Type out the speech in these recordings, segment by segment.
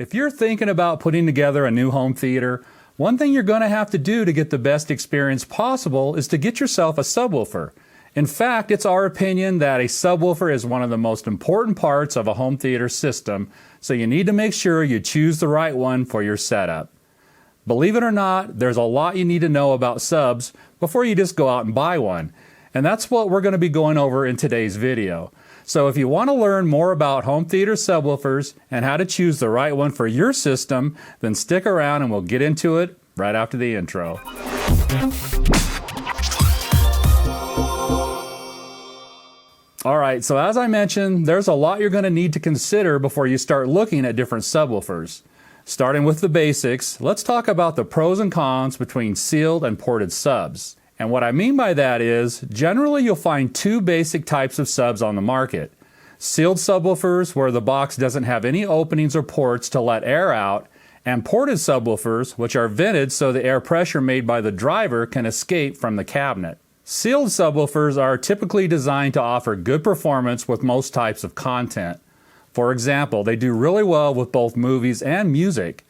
If you're thinking about putting together a new home theater, one thing you're going to have to do to get the best experience possible is to get yourself a subwoofer. In fact, it's our opinion that a subwoofer is one of the most important parts of a home theater system, so you need to make sure you choose the right one for your setup. Believe it or not, there's a lot you need to know about subs before you just go out and buy one. And that's what we're going to be going over in today's video. So if you want to learn more about home theater subwoofers and how to choose the right one for your system, then stick around and we'll get into it right after the intro. Alright, so as I mentioned, there's a lot you're going to need to consider before you start looking at different subwoofers. Starting with the basics, let's talk about the pros and cons between sealed and ported subs. And what I mean by that is, generally you'll find two basic types of subs on the market. Sealed subwoofers, where the box doesn't have any openings or ports to let air out, and ported subwoofers, which are vented so the air pressure made by the driver can escape from the cabinet. Sealed subwoofers are typically designed to offer good performance with most types of content. For example, they do really well with both movies and music.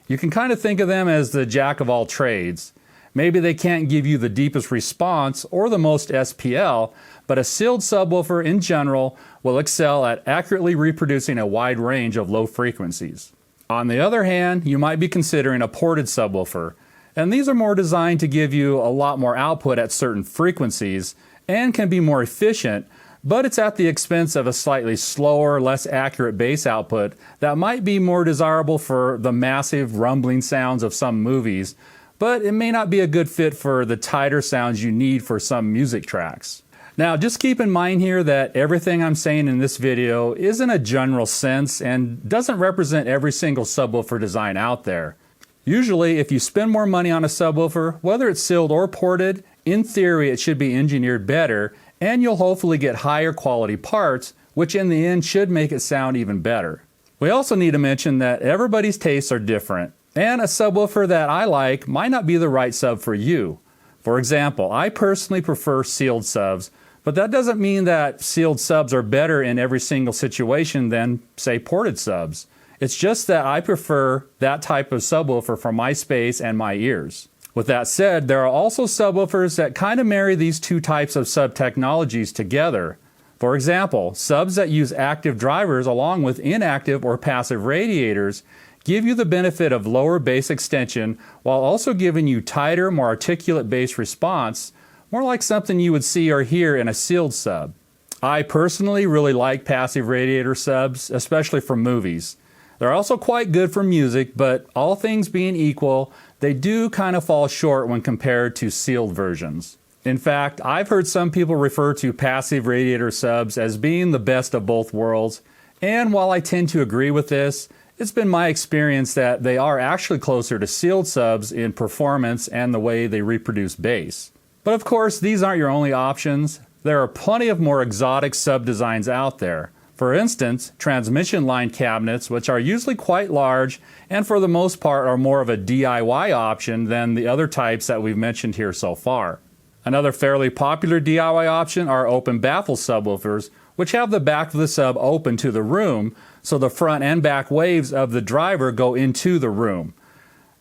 You can kind of think of them as the jack of all trades. Maybe they can't give you the deepest response or the most SPL, but a sealed subwoofer in general will excel at accurately reproducing a wide range of low frequencies. On the other hand, you might be considering a ported subwoofer, and these are more designed to give you a lot more output at certain frequencies and can be more efficient, but it's at the expense of a slightly slower, less accurate bass output that might be more desirable for the massive rumbling sounds of some movies, but it may not be a good fit for the tighter sounds you need for some music tracks. Now, just keep in mind here that everything I'm saying in this video is in a general sense and doesn't represent every single subwoofer design out there. Usually, if you spend more money on a subwoofer, whether it's sealed or ported, in theory it should be engineered better, and you'll hopefully get higher quality parts, which in the end should make it sound even better. We also need to mention that everybody's tastes are different, and a subwoofer that I like might not be the right sub for you. For example, I personally prefer sealed subs, but that doesn't mean that sealed subs are better in every single situation than, say, ported subs. It's just that I prefer that type of subwoofer for my space and my ears. With that said, there are also subwoofers that kind of marry these two types of sub technologies together. For example, subs that use active drivers along with inactive or passive radiators give you the benefit of lower bass extension while also giving you tighter, more articulate bass response, more like something you would see or hear in a sealed sub. I personally really like passive radiator subs, especially for movies. They're also quite good for music, but all things being equal, they do kind of fall short when compared to sealed versions. In fact, I've heard some people refer to passive radiator subs as being the best of both worlds, and while I tend to agree with this, it's been my experience that they are actually closer to sealed subs in performance and the way they reproduce bass. But of course, these aren't your only options. There are plenty of more exotic sub designs out there. For instance, transmission line cabinets, which are usually quite large and for the most part are more of a DIY option than the other types that we've mentioned here so far. Another fairly popular DIY option are open baffle subwoofers, which have the back of the sub open to the room, so the front and back waves of the driver go into the room.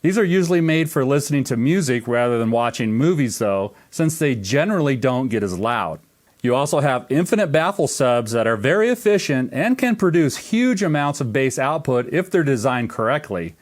These are usually made for listening to music rather than watching movies though, since they generally don't get as loud. You also have infinite baffle subs that are very efficient and can produce huge amounts of bass output if they're designed correctly.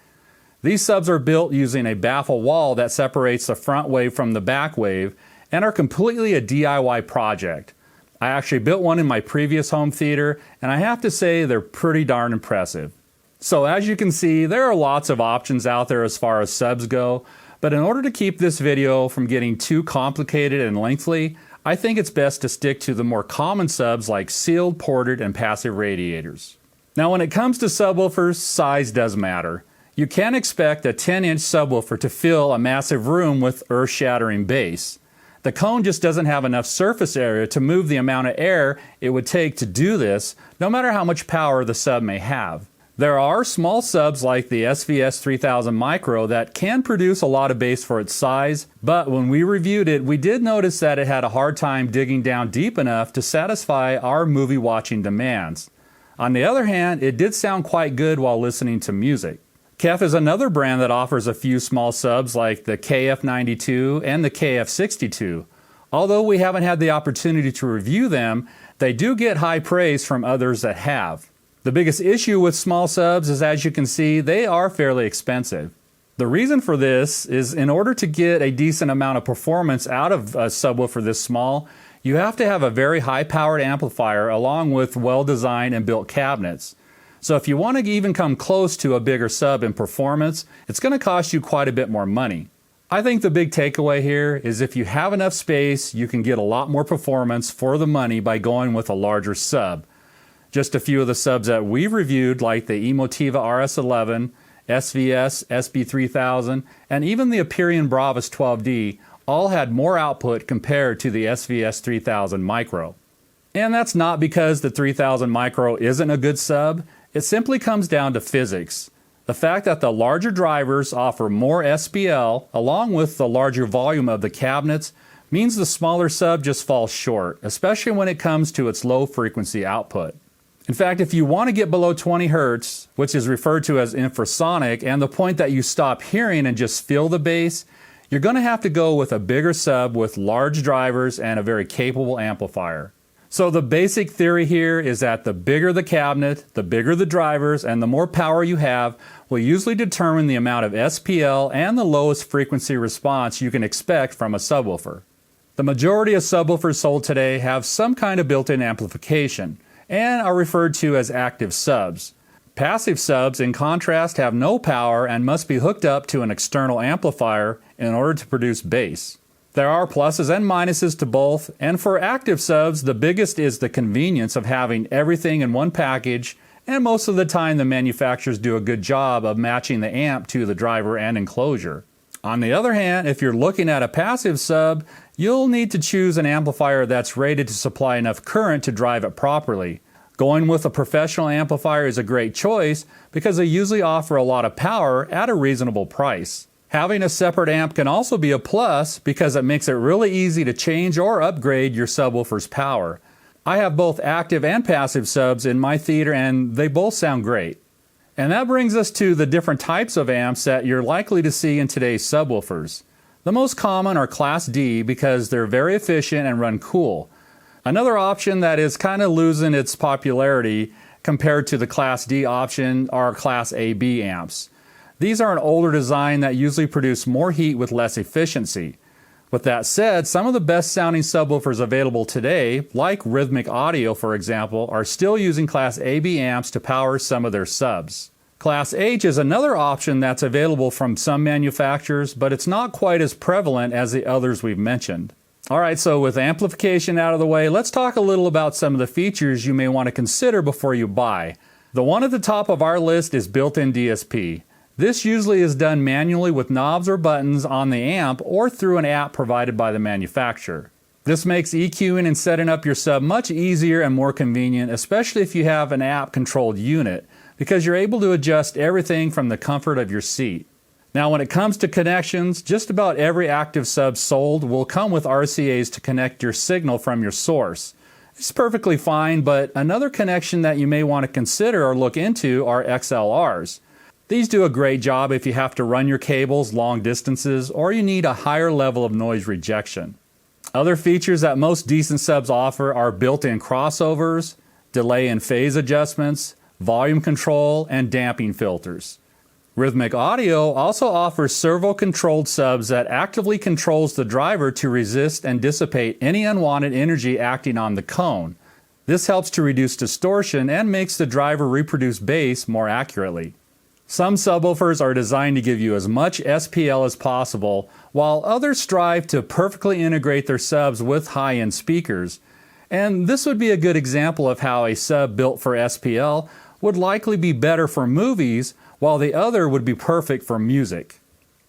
These subs are built using a baffle wall that separates the front wave from the back wave and are completely a DIY project. I actually built one in my previous home theater, and I have to say they're pretty darn impressive. So as you can see, there are lots of options out there as far as subs go, but in order to keep this video from getting too complicated and lengthy, I think it's best to stick to the more common subs like sealed, ported, and passive radiators. Now when it comes to subwoofers, size does matter. You can't expect a 10-inch subwoofer to fill a massive room with earth-shattering bass. The cone just doesn't have enough surface area to move the amount of air it would take to do this, no matter how much power the sub may have. There are small subs like the SVS 3000 Micro that can produce a lot of bass for its size, but when we reviewed it, we did notice that it had a hard time digging down deep enough to satisfy our movie watching demands. On the other hand, it did sound quite good while listening to music. KEF is another brand that offers a few small subs like the KF92 and the KF62. Although we haven't had the opportunity to review them, they do get high praise from others that have. The biggest issue with small subs is, as you can see, they are fairly expensive. The reason for this is, in order to get a decent amount of performance out of a subwoofer this small, you have to have a very high-powered amplifier along with well-designed and built cabinets. So if you want to even come close to a bigger sub in performance, it's going to cost you quite a bit more money. I think the big takeaway here is if you have enough space, you can get a lot more performance for the money by going with a larger sub. Just a few of the subs that we've reviewed, like the Emotiva RS11, SVS SB3000, and even the Aperion Bravus 12D, all had more output compared to the SVS 3000 Micro. And that's not because the 3000 Micro isn't a good sub, it simply comes down to physics. The fact that the larger drivers offer more SPL, along with the larger volume of the cabinets, means the smaller sub just falls short, especially when it comes to its low frequency output. In fact, if you want to get below 20 Hz, which is referred to as infrasonic, and the point that you stop hearing and just feel the bass, you're going to have to go with a bigger sub with large drivers and a very capable amplifier. So the basic theory here is that the bigger the cabinet, the bigger the drivers, and the more power you have will usually determine the amount of SPL and the lowest frequency response you can expect from a subwoofer. The majority of subwoofers sold today have some kind of built-in amplification and are referred to as active subs. Passive subs, in contrast, have no power and must be hooked up to an external amplifier in order to produce bass. There are pluses and minuses to both, and for active subs, the biggest is the convenience of having everything in one package, and most of the time the manufacturers do a good job of matching the amp to the driver and enclosure. On the other hand, if you're looking at a passive sub, you'll need to choose an amplifier that's rated to supply enough current to drive it properly. Going with a professional amplifier is a great choice because they usually offer a lot of power at a reasonable price. Having a separate amp can also be a plus because it makes it really easy to change or upgrade your subwoofer's power. I have both active and passive subs in my theater and they both sound great. And that brings us to the different types of amps that you're likely to see in today's subwoofers. The most common are Class D because they're very efficient and run cool. Another option that is kind of losing its popularity compared to the Class D option are Class AB amps. These are an older design that usually produce more heat with less efficiency. With that said, some of the best sounding subwoofers available today, like Rhythmic Audio for example, are still using Class AB amps to power some of their subs. Class H is another option that's available from some manufacturers, but it's not quite as prevalent as the others we've mentioned. Alright, so with amplification out of the way, let's talk a little about some of the features you may want to consider before you buy. The one at the top of our list is built-in DSP. This usually is done manually with knobs or buttons on the amp or through an app provided by the manufacturer. This makes EQing and setting up your sub much easier and more convenient, especially if you have an app-controlled unit, because you're able to adjust everything from the comfort of your seat. Now when it comes to connections, just about every active sub sold will come with RCAs to connect your signal from your source. It's perfectly fine, but another connection that you may want to consider or look into are XLRs. These do a great job if you have to run your cables long distances or you need a higher level of noise rejection. Other features that most decent subs offer are built-in crossovers, delay and phase adjustments, volume control, and damping filters. Rhythmic Audio also offers servo-controlled subs that actively controls the driver to resist and dissipate any unwanted energy acting on the cone. This helps to reduce distortion and makes the driver reproduce bass more accurately. Some subwoofers are designed to give you as much SPL as possible, while others strive to perfectly integrate their subs with high-end speakers. And this would be a good example of how a sub built for SPL would likely be better for movies, while the other would be perfect for music.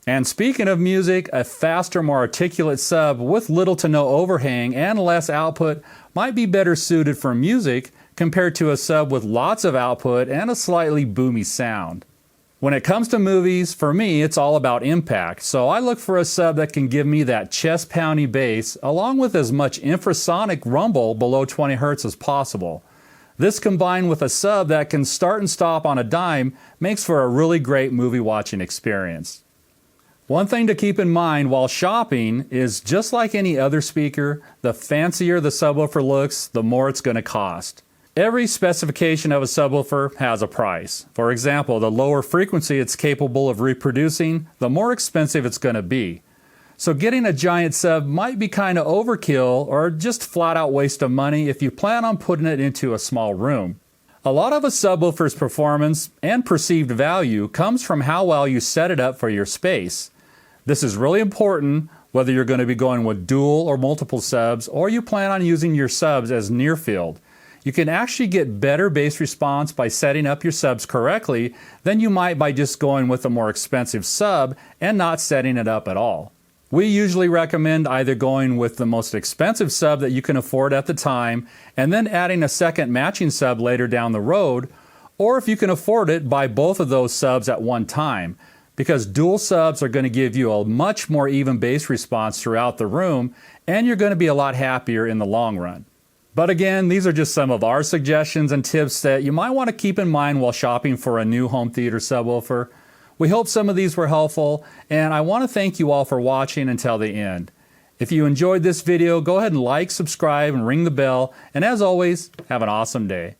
And speaking of music, a faster, more articulate sub with little to no overhang and less output might be better suited for music compared to a sub with lots of output and a slightly boomy sound. When it comes to movies, for me, it's all about impact, so I look for a sub that can give me that chest-pounding bass along with as much infrasonic rumble below 20 Hz as possible. This combined with a sub that can start and stop on a dime makes for a really great movie watching experience. One thing to keep in mind while shopping is just like any other speaker, the fancier the subwoofer looks, the more it's going to cost. Every specification of a subwoofer has a price. For example, the lower frequency it's capable of reproducing, the more expensive it's going to be. So getting a giant sub might be kind of overkill or just flat out waste of money if you plan on putting it into a small room. A lot of a subwoofer's performance and perceived value comes from how well you set it up for your space. This is really important whether you're going to be going with dual or multiple subs or you plan on using your subs as near field. You can actually get better bass response by setting up your subs correctly than you might by just going with a more expensive sub and not setting it up at all. We usually recommend either going with the most expensive sub that you can afford at the time and then adding a second matching sub later down the road, or if you can afford it, buy both of those subs at one time, because dual subs are going to give you a much more even bass response throughout the room and you're going to be a lot happier in the long run. But again, these are just some of our suggestions and tips that you might want to keep in mind while shopping for a new home theater subwoofer. We hope some of these were helpful, and I want to thank you all for watching until the end. If you enjoyed this video, go ahead and like, subscribe, and ring the bell, and as always, have an awesome day.